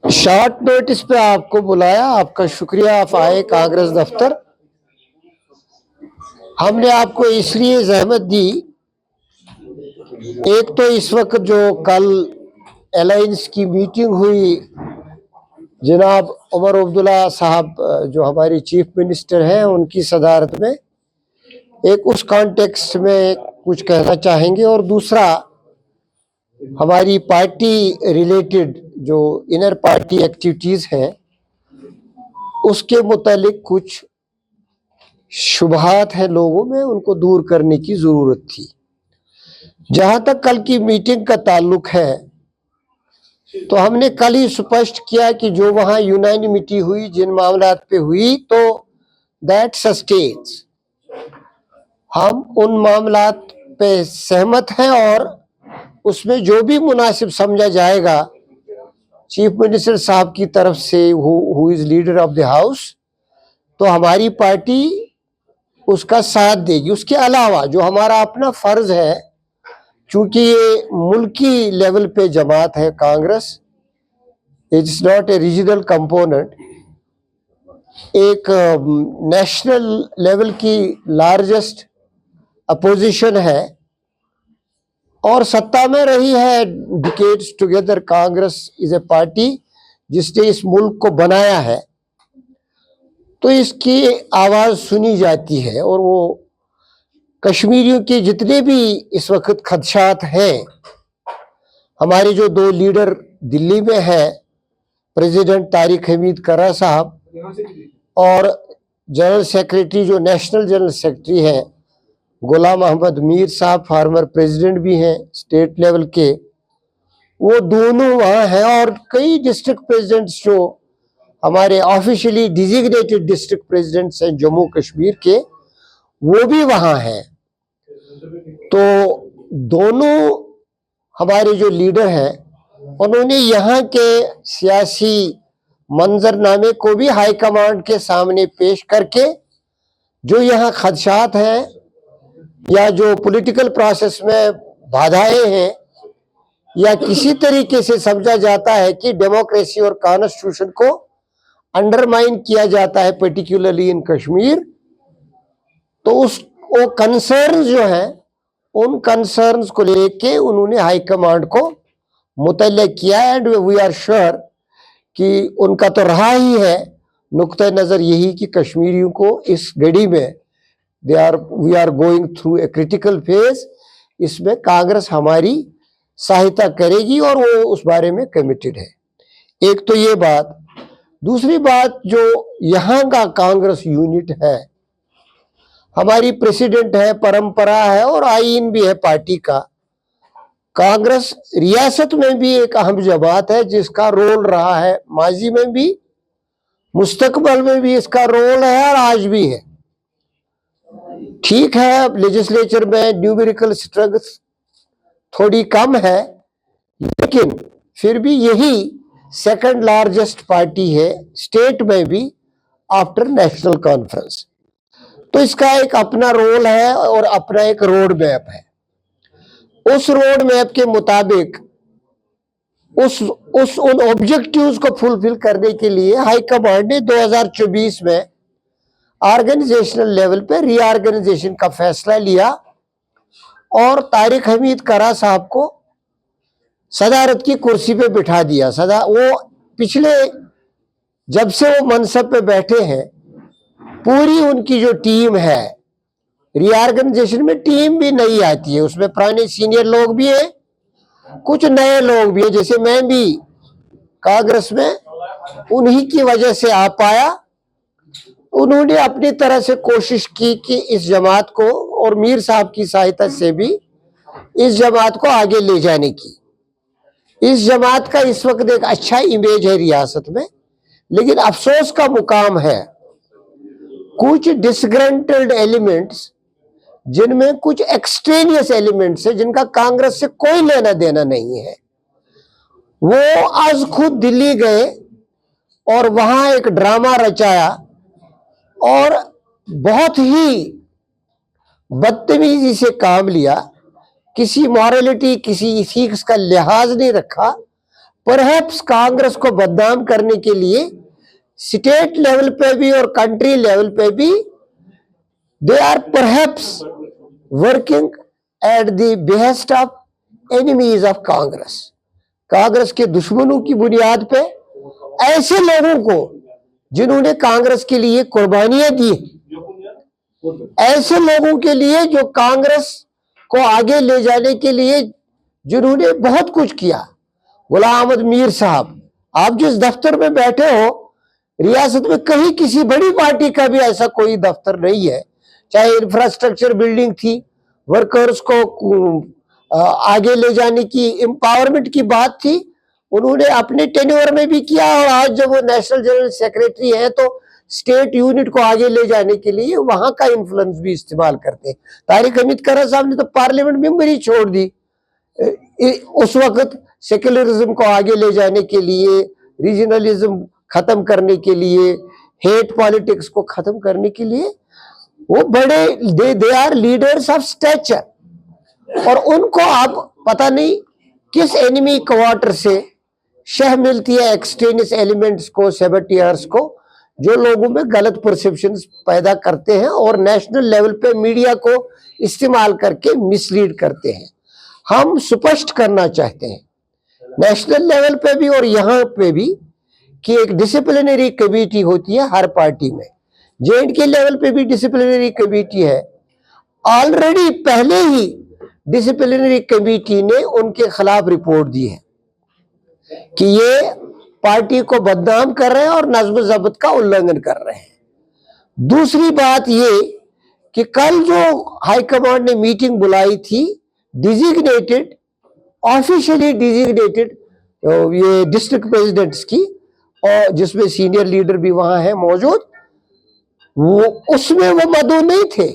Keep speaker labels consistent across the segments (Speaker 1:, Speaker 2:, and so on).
Speaker 1: Short notice पे आपको बुलाया, आपका शुक्रिया, आप आए कांग्रेस दफ्तर। हमने आपको इसलिए जहमत दी, एक तो इस वक्त जो कल अलायंस की मीटिंग हुई, जनाब उमर अब्दुल्ला साहब जो हमारे चीफ मिनिस्टर हैं उनकी सदारत में, एक उस कॉन्टेक्स्ट में कुछ कहना चाहेंगे, और दूसरा हमारी पार्टी रिलेटेड जो इनर पार्टी एक्टिविटीज हैं उसके मुतालिक कुछ शुबहात हैं लोगों में, उनको दूर करने की जरूरत थी। जहां तक कल की मीटिंग का ताल्लुक है, तो हमने कल ही स्पष्ट किया कि जो वहां यूनानिमिटी हुई, जिन मामलात पे हुई, तो दैट सस्टेन्स, हम उन मामलात पे सहमत हैं और उसमें जो भी मुनासिब समझा जाएगा चीफ मिनिस्टर साहब की तरफ से, who is leader of the house, तो हमारी पार्टी उसका साथ देगी। उसके अलावा जो हमारा अपना फर्ज है, चूंकि ये मुल्की लेवल पे जमात है Congress, it's not a regional component, एक नेशनल लेवल की लार्जेस्ट अपोजिशन है और सत्ता में रही है decades together. Congress is a party जिसने इस मुल्क को बनाया है, तो इसकी आवाज सुनी जाती है। और वो कश्मीरियों के जितने भी इस वक्त खदशात हैं, हमारे जो दो लीडर दिल्ली में हैं, प्रेसिडेंट तारिक हमीद कर्रा साहब और जनरल सेक्रेटरी जो नेशनल जनरल सेक्रेटरी हैं गुलाम अहमद मीर साहब, फार्मर प्रेसिडेंट भी हैं स्टेट लेवल के, वो दोनों वहाँ हैं। और कई डिस्ट्रिक्ट प्रेसिडेंट्स जो हमारे ऑफिशियली डिजिग्नेटेड डिस्ट्रिक्ट प्रेसिडेंट्स हैं जम्मू कश्मीर के, वो भी वहाँ हैं। तो दोनों हमारे जो लीडर हैं उन्होंने यहाँ के सियासी मंजरनामे को भी हाई कमांड के सामने पेश करके जो यहाँ खदशात हैं या जो पॉलिटिकल प्रोसेस में बाधाएं हैं या किसी तरीके से समझा जाता है कि डेमोक्रेसी और कॉन्स्टिट्यूशन को अंडरमाइन किया जाता है पर्टिकुलरली इन कश्मीर, तो वो कंसर्न्स जो हैं, उन कंसर्न्स को लेके उन्होंने हाई कमांड को मुतल्ला किया। एंड वी आर श्योर कि उनका तो रहा ही है नुक्ता नज़र यही कि कश्मीरियों को इस घड़ी में we are going through a critical phase, इसमें कांग्रेस हमारी सहायता करेगी और वो उस बारे में कमिटेड है। एक तो ये बात। दूसरी बात, जो यहाँ का कांग्रेस यूनिट है, हमारी प्रेसिडेंट है, परंपरा है और आईन भी है पार्टी का। कांग्रेस रियासत में भी एक अहम जमात है जिसका रोल रहा है माजी में भी, मुस्तकबल में भी इसका रोल है और आज भी है। ठीक है, अब लेजिस्लेचर में न्यूमेरिकल स्ट्रेंथ थोड़ी कम है, लेकिन फिर भी यही सेकंड लार्जेस्ट पार्टी है स्टेट में भी आफ्टर नेशनल कॉन्फ्रेंस। तो इसका एक अपना रोल है और अपना एक रोड मैप है। उस रोड मैप के मुताबिक उन ऑब्जेक्टिव्स को फुलफिल करने के लिए हाई कमांड ने 2024 में ऑर्गेनाइजेशनल लेवल पे रीऑर्गेनाइजेशन का फैसला लिया और तारिक हमीद कर्रा साहब को सदारत की कुर्सी पे बिठा दिया। वो पिछले जब से वो मनसब पे बैठे हैं, पूरी उनकी जो टीम है, रीऑर्गेनाइजेशन में टीम भी नई आती है, उसमें पुराने सीनियर लोग भी हैं, कुछ नए लोग भी हैं। जैसे मैं भी कांग्रेस में उन्हीं की वजह से आ पाया। उन्होंने अपनी तरह से कोशिश की कि इस जमात को, और मीर साहब की सहायता से भी, इस जमात को आगे ले जाने की। इस जमात का इस वक्त एक अच्छा इमेज है रियासत में, लेकिन अफसोस का मुकाम है कुछ डिसग्रंटल्ड एलिमेंट्स, जिनमें कुछ एक्सट्रेनियस एलिमेंट्स है जिनका कांग्रेस से कोई लेना देना नहीं है, वो आज खुद दिल्ली गए और वहां एक ड्रामा रचाया और बहुत ही बदतमीजी से काम लिया। किसी मॉरलिटी, किसी इथिक्स का लिहाज नहीं रखा, परहैप्स कांग्रेस को बदनाम करने के लिए स्टेट लेवल पे भी और कंट्री लेवल पे भी they are perhaps working at the behest of enemies of Congress. Congress के दुश्मनों की बुनियाद पे ऐसे लोगों को जिन्होंने कांग्रेस के लिए कुर्बानियां दी, ऐसे लोगों के लिए जो कांग्रेस को आगे ले जाने के लिए जिन्होंने बहुत कुछ किया। गुलाम अहमद मीर साहब, आप जिस दफ्तर में बैठे हो रियासत में कहीं किसी बड़ी पार्टी का भी ऐसा कोई दफ्तर नहीं है। चाहे इंफ्रास्ट्रक्चर बिल्डिंग थी, वर्कर्स को आगे ले जाने की एम्पावरमेंट की बात थी, उन्होंने अपने टेन्योर में भी किया। और आज जब वो नेशनल जनरल सेक्रेटरी है तो स्टेट यूनिट को आगे ले जाने के लिए वहां का इन्फ्लुएंस भी इस्तेमाल करते हैं। तारिक हमीद करर साहब ने तो पार्लियामेंट मेंबर ही छोड़ दी। उस वक्त सेक्युलरिज्म को आगे ले जाने के लिए, रीजनलिज्म खत्म करने के लिए, हेट पॉलिटिक्स को खत्म करने के लिए वो बड़े they are leaders of stature. और उनको आप पता नहीं किस एनिमी क्वार्टर से शह मिलती है एक्सट्रीमिस्ट एलिमेंट्स को, सेबेटियर्स को, जो लोगों में गलत परसेप्शंस पैदा करते हैं और नेशनल लेवल पे मीडिया को इस्तेमाल करके मिसलीड करते हैं। हम स्पष्ट करना चाहते हैं नेशनल लेवल पे भी और यहाँ पे भी कि एक डिसिप्लिनरी कमेटी होती है हर पार्टी में। J&K लेवल पे भी डिसिप्लिनरी कमेटी है। ऑलरेडी पहले ही डिसिप्लिनरी कमेटी ने उनके खिलाफ रिपोर्ट दी है कि ये पार्टी को बदनाम कर रहे हैं और नज्म ज़ब्त का उल्लंघन कर रहे हैं। दूसरी बात ये कि कल जो हाईकमांड ने मीटिंग बुलाई थी डिजिग्नेटेड, ऑफिशियली डिजिग्नेटेड ये डिस्ट्रिक्ट प्रेसिडेंट्स की, और जिसमें सीनियर लीडर भी वहां है मौजूद, वो उसमें वो मदऊ नहीं थे।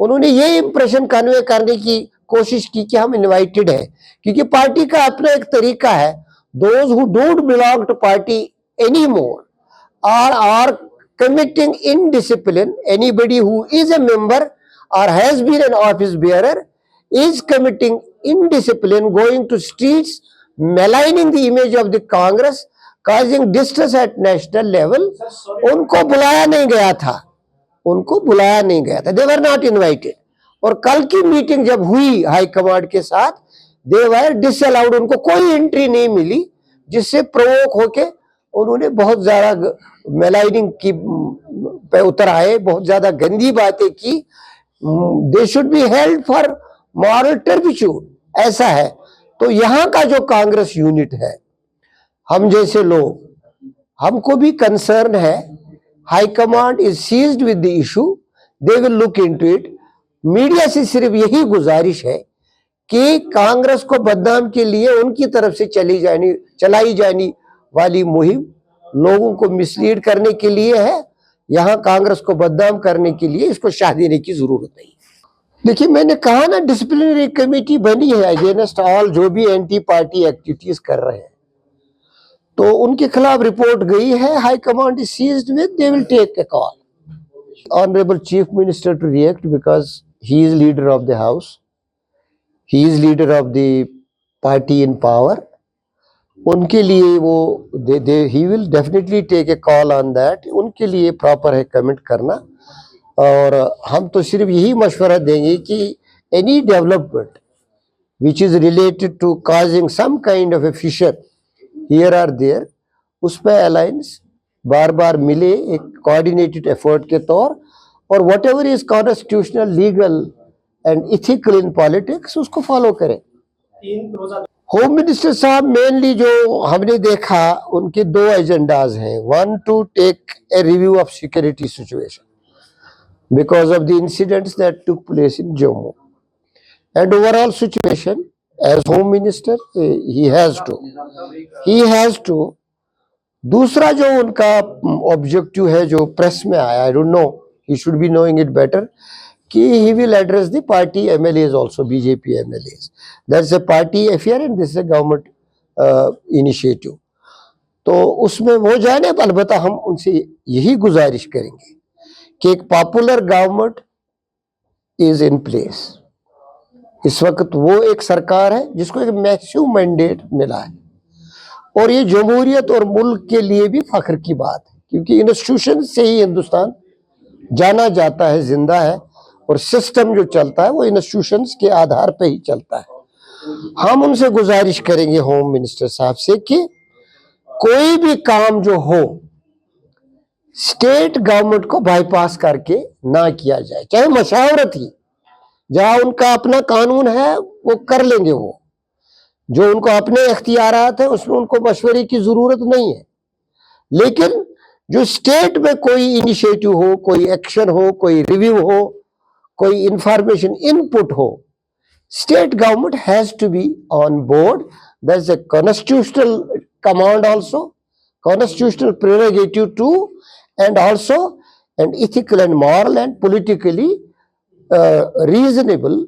Speaker 1: उन्होंने ये इंप्रेशन कन्वे करने की कोशिश की कि हम इनवाइटेड हैं, क्योंकि पार्टी का अपना एक तरीका है। Those who don't belong to party any more are committing indiscipline. Anybody who is a member or has been an office bearer is committing indiscipline, going to streets, maligning the image of the Congress, causing distress at national level. उनको बुलाया नहीं गया था, उनको बुलाया नहीं गया था, they were not invited. और कल की मीटिंग जब हुई हाई कमांड के साथ, they were disallowed, उनको कोई एंट्री नहीं मिली, जिससे प्रोवोक होके उन्होंने बहुत ज्यादा मेलाइनिंग की पे उतर आए, बहुत ज्यादा गंदी बातें की। They should be held for moral turpitude, ऐसा है। तो यहाँ का जो कांग्रेस यूनिट है, हम जैसे लोग, हमको भी कंसर्न है। High command is seized with the issue, they will look into it. Media से सिर्फ यही गुजारिश है कि कांग्रेस को बदनाम के लिए उनकी तरफ से चलाई जानी वाली मुहिम लोगों को मिसलीड करने के लिए है। यहाँ कांग्रेस को बदनाम करने के लिए इसको शाह देने की जरूरत नहीं। देखिए, मैंने कहा ना, डिसिप्लिनरी कमेटी बनी है अगेंस्ट ऑल जो भी एंटी पार्टी एक्टिविटीज कर रहे हैं, तो उनके खिलाफ रिपोर्ट गई है। High command is seized with, they will take a call. Honourable chief minister to react because he is leader of the house, he is leader of the party in power. उनके लिए वो ही will definitely take a call on that. उनके लिए proper है comment करना। और हम तो सिर्फ यही मशवरा देंगे कि any development which is related to causing some kind of a fissure here or there, उस पर अलायंस बार बार मिले एक कोऑर्डिनेटेड एफर्ट के तौर, और whatever is constitutional, legal and ethical in politics, उसको फॉलो करें। होम मिनिस्टर साहब मेनली जो हमने देखा, उनके दो एजेंडाज हैं। One, to take a review of security situation because of the incidents that took place in Jammu and overall situation. As home minister he has to. दूसरा जो उनका ऑब्जेक्टिव है जो प्रेस में आया, I don't know, he should be knowing it better, कि he will address the party MLAs also, BJP MLAs. That's a party affair and this is a government initiative. तो उसमें वो जाने, अलबत्ता हम उनसे यही गुजारिश करेंगे कि एक popular government is in place. इस वक्त वो एक सरकार है जिसको एक मैसिव मैंडेट मिला है, और ये जमहूरियत और मुल्क के लिए भी फख्र की बात है, क्योंकि इंस्टीट्यूशन से ही हिंदुस्तान जाना जाता है, जिंदा है, और सिस्टम जो चलता है वो इंस्टीट्यूशंस के आधार पे ही चलता है। हम उनसे गुजारिश करेंगे होम मिनिस्टर साहब से कि कोई भी काम जो हो स्टेट गवर्नमेंट को बाईपास करके ना किया जाए, चाहे मशावरत ही, जहां उनका अपना कानून है वो कर लेंगे, वो जो उनको अपने इख्तियारात है उसमें उनको मशवरे की जरूरत नहीं है। लेकिन जो स्टेट में कोई इनिशिएटिव हो, कोई एक्शन हो, कोई रिव्यू हो, कोई इंफॉर्मेशन इनपुट हो, state government has to be on board. There's a constitutional command also, constitutional prerogative too, and also an ethical and moral and politically reasonable